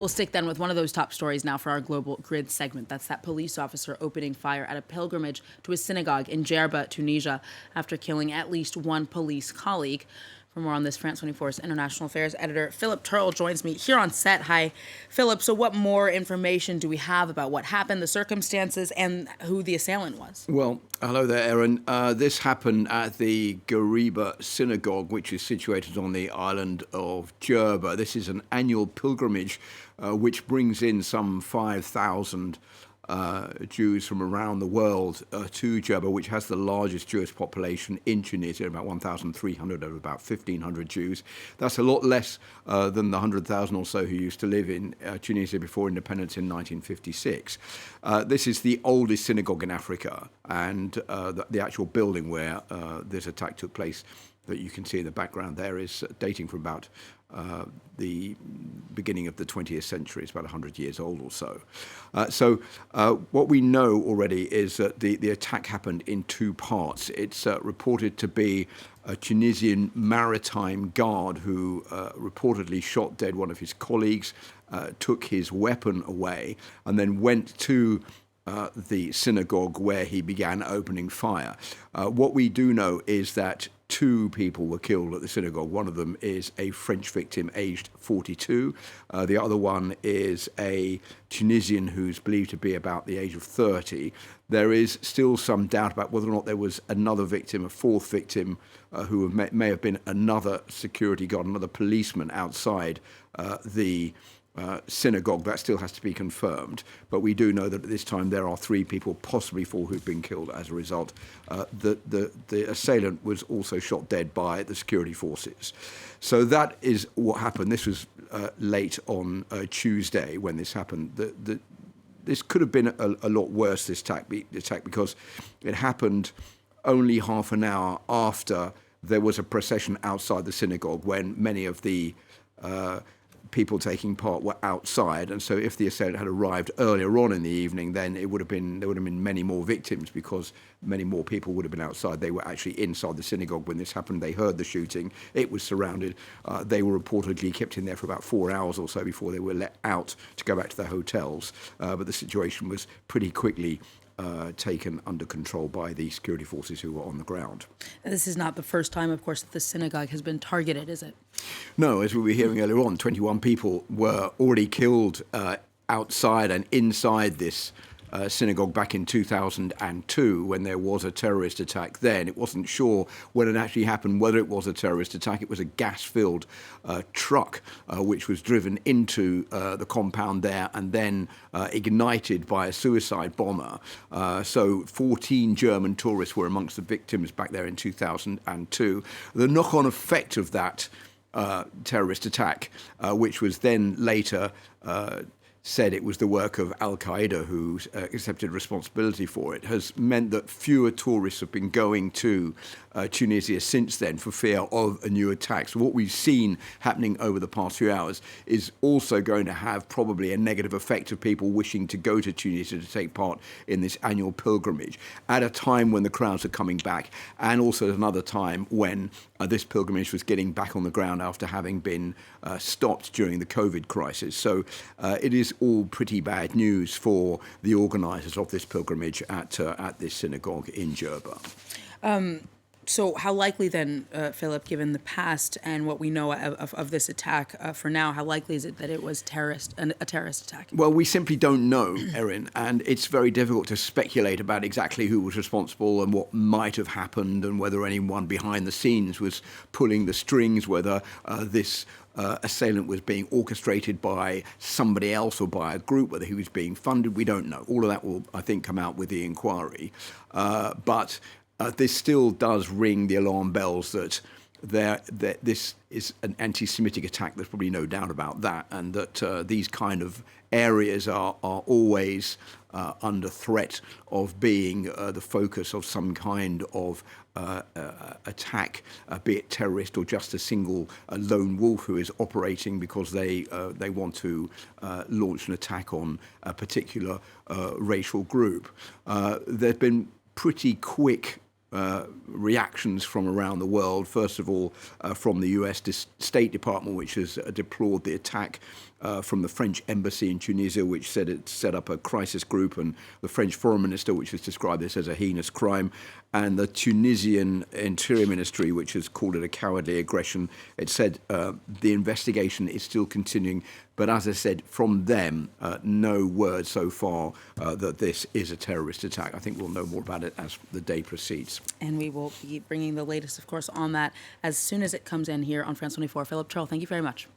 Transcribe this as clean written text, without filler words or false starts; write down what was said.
We'll stick then with one of those top stories now for our Global Grid segment. That's that police officer opening fire at a pilgrimage to a synagogue in Djerba, Tunisia, after killing at least one police colleague. For more on this, France 24's international affairs editor Philip Turle joins me here on set. Hi, Philip. So what more information do we have about what happened, the circumstances, and who the assailant was? Well, hello there, Erin. This happened at the Gunman synagogue, which is situated on the island of Djerba. This is an annual pilgrimage which brings in some 5,000 Jews from around the world to Djerba, which has the largest Jewish population in Tunisia, about 1,300 of about 1,500 Jews. That's a lot less than the 100,000 or so who used to live in Tunisia before independence in 1956. This is the oldest synagogue in Africa, and the actual building where this attack took place that you can see in the background there is dating from about the beginning of the 20th century. It's about 100 years old or so. So what we know already is that the attack happened in two parts. It's reported to be a Tunisian maritime guard who reportedly shot dead one of his colleagues, took his weapon away, and then went to the synagogue where he began opening fire. What we do know is that two people were killed at the synagogue. One of them is a French victim aged 42. The other one is a Tunisian who's believed to be about the age of 30. There is still some doubt about whether or not there was another victim, a fourth victim, who may have been another security guard, another policeman outside the synagogue. That still has to be confirmed, but we do know that at this time there are three people, possibly four, who've been killed as a result. The assailant was also shot dead by the security forces. So that is what happened. This was late on Tuesday when this happened. This could have been a lot worse, this attack, because it happened only half an hour after there was a procession outside the synagogue when many of the people taking part were outside, and so if the assailant had arrived earlier on in the evening, then there would have been many more victims because many more people would have been outside. They were actually inside the synagogue when this happened. They heard the shooting. It was surrounded. They were reportedly kept in there for about 4 hours or so before they were let out to go back to their hotels. But the situation was pretty quickly taken under control by the security forces who were on the ground. And this is not the first time, of course, that the synagogue has been targeted, is it? No, as we were hearing earlier on, 21 people were already killed outside and inside this synagogue back in 2002 when there was a terrorist attack then. It wasn't sure when it actually happened whether it was a terrorist attack. It was a gas-filled truck which was driven into the compound there and then ignited by a suicide bomber. So 14 German tourists were amongst the victims back there in 2002. The knock-on effect of that terrorist attack, which was then later said it was the work of Al-Qaeda who accepted responsibility for it, has meant that fewer tourists have been going to Tunisia since then for fear of a new attack. So what we've seen happening over the past few hours is also going to have probably a negative effect of people wishing to go to Tunisia to take part in this annual pilgrimage at a time when the crowds are coming back, and also at another time when this pilgrimage was getting back on the ground after having been stopped during the COVID crisis. So it is all pretty bad news for the organisers of this pilgrimage at this synagogue in Djerba. So how likely then, Philip, given the past and what we know of this attack for now, how likely is it that it was a terrorist attack? Well, we simply don't know, Erin, and it's very difficult to speculate about exactly who was responsible and what might have happened and whether anyone behind the scenes was pulling the strings, whether this assailant was being orchestrated by somebody else or by a group, whether he was being funded. We don't know. All of that will, I think, come out with the inquiry. But this still does ring the alarm bells that this is an anti-Semitic attack. There's probably no doubt about that, and that these kind of areas are always under threat of being the focus of some kind of attack, be it terrorist or just a single lone wolf who is operating because they want to launch an attack on a particular racial group. There's been pretty quick reactions from around the world. First of all, from the US State Department, which has deplored the attack from the French embassy in Tunisia, which said it set up a crisis group, and the French foreign minister, which has described this as a heinous crime, and the Tunisian Interior Ministry, which has called it a cowardly aggression. It said the investigation is still continuing, but as I said, from them, no word so far that this is a terrorist attack. I think we'll know more about it as the day proceeds. And we will be bringing the latest, of course, on that as soon as it comes in here on France 24. Philip, Turle, thank you very much.